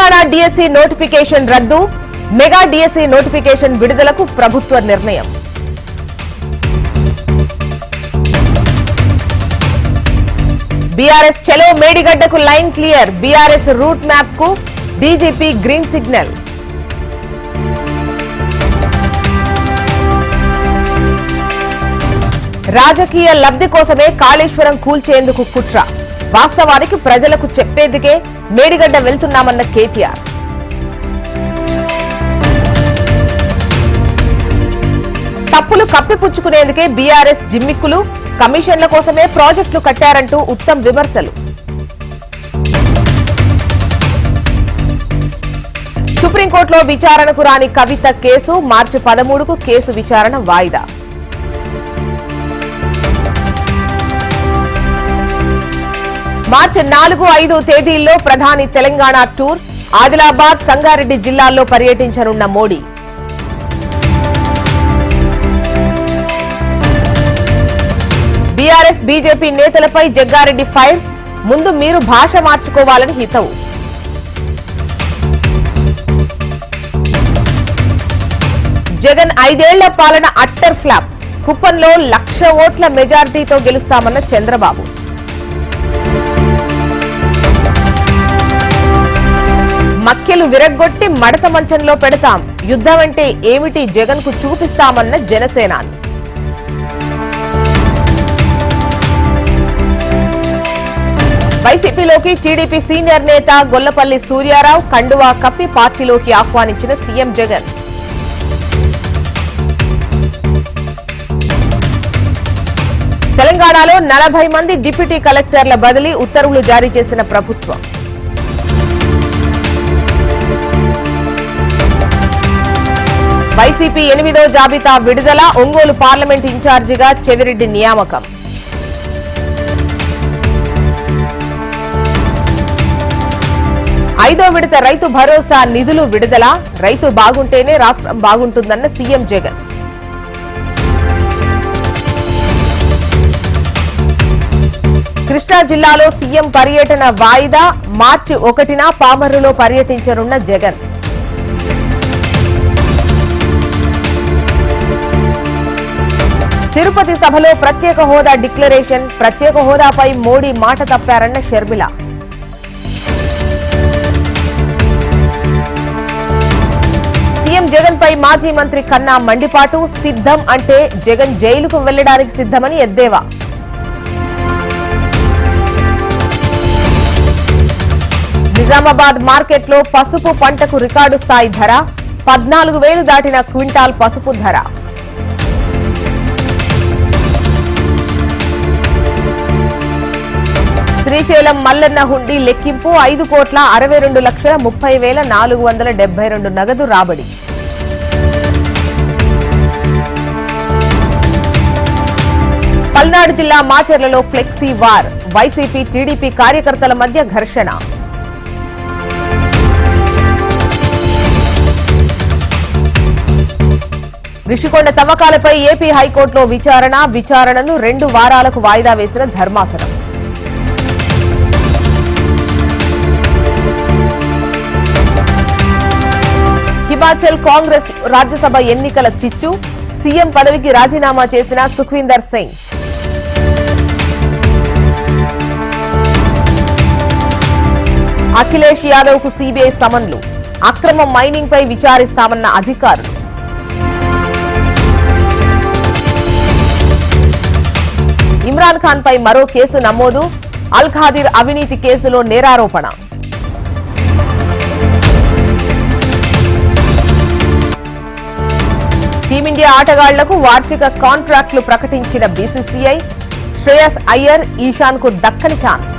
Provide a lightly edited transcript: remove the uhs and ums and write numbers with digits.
Telangana DSC notification రద్దు, mega DSC notification విడుదలకు ప్రభుత్వ నిర్ణయం. బీఆర్ఎస్ చలో మేడిగడ్డకు line clear, BRS route map కు డీజీపీ గ్రీన్ సిగ్నల్. రాజకీయ లబ్ధి కోసమే కాళేశ్వరం కూల్చేందుకు కుట్ర, వాస్తవానికి ప్రజలకు చెప్పేందుకే మేడిగడ్డ వెళ్తున్నామన్న కేటీఆర్. తప్పులు కప్పిపుచ్చుకునేందుకే బీఆర్ఎస్ జిమ్మిక్కులు, కమిషన్ల కోసమే ప్రాజెక్టులు కట్టారంటూ ఉత్తమ్ విమర్శలు. సుప్రీంకోర్టులో విచారణకు రాని కవిత కేసు మార్చి 13కు కేసు విచారణ వాయిదా. మార్చి 4, 5 తేదీల్లో ప్రధాని తెలంగాణ టూర్, ఆదిలాబాద్, సంగారెడ్డి జిల్లాల్లో పర్యటించనున్న మోడీ. బీఆర్ఎస్ బీజేపీ నేతలపై జగ్గారెడ్డి ఫైర్, ముందు మీరు భాష మార్చుకోవాలని హితవు. జగన్ 5 ఏళ్ల పాలన అట్టర్ ఫ్లాప్, కుప్పంలో 1,00,000 ఓట్ల మెజారిటీతో గెలుస్తామన్న చంద్రబాబు. మక్కెలు విరగ్గొట్టి మడత మంచంలో పెడతాం, యుద్ధం అంటే ఏమిటి జగన్ కు చూపిస్తామన్న జనసేనాని. వైసీపీలోకి టీడీపీ సీనియర్ నేత గొల్లపల్లి సూర్యారావు కండువా కప్పి పార్టీలోకి ఆహ్వానించిన సీఎం జగన్. తెలంగాణలో 40 మంది డిప్యూటీ కలెక్టర్ల బదిలీ ఉత్తర్వులు జారీ చేసిన ప్రభుత్వం. వైసీపీ 8వ జాబితా విడుదల, ఒంగోలు పార్లమెంట్ ఇన్ఛార్జిగా చెవిరెడ్డి నియామకం. ఐదో విడత రైతు భరోసా నిధులు విడుదల, రైతు బాగుంటేనే రాష్ట్రం బాగుంటుందన్న సీఎం జగన్. కృష్ణా జిల్లాలో సీఎం పర్యటన వాయిదా, మార్చి 1న పామర్రులో పర్యటించనున్న జగన్. తిరుపతి సభలో ప్రత్యేక హోదా డిక్లరేషన్, ప్రత్యేక హోదాపై మోడీ మాట తప్పారన్న షర్మిల. సీఎం జగన్ పై మాజీ మంత్రి కన్నా మండిపాటు, సిద్ధం అంటే జగన్ జైలుకు వెళ్లడానికి సిద్ధమని ఎద్దేవా. నిజామాబాద్ మార్కెట్లో పసుపు పంటకు రికార్డు స్థాయి ధర, 14,000 దాటిన క్వింటాల్ పసుపు ధర. శ్రీశైలం మల్లన్న హుండీ లెక్కింపు, 5,62,30,472 నగదు రాబడి. పల్నాడు జిల్లా మాచర్లలో ఫ్లెక్సీ వార్, వైసీపీ టీడీపీ కార్యకర్తల మధ్య ఘర్షణ. రిషికొండ తవ్వకాలపై ఏపీ హైకోర్టులో విచారణను 2 వారాలకు వాయిదా వేసిన ధర్మాసనం. హిమాచల్ కాంగ్రెస్ రాజ్యసభ ఎన్నికల చిచ్చు, సీఎం పదవికి రాజీనామా చేసిన సుఖ్వీందర్ సింగ్. అఖిలేష్ యాదవ్ కు సీబీఐ సమన్లు, అక్రమ మైనింగ్ పై విచారిస్తామన్న అధికారులు. ఇమ్రాన్ ఖాన్ పై మరో కేసు నమోదు, అల్ ఖాదిర్ అవినీతి కేసులో నేరారోపణ. టీమిండియా ఆటగాళ్లకు వార్షిక కాంట్రాక్టులు ప్రకటించిన బీసీసీఐ, శ్రేయస్ అయ్యర్, ఈశాన్ కు దక్కని ఛాన్స్.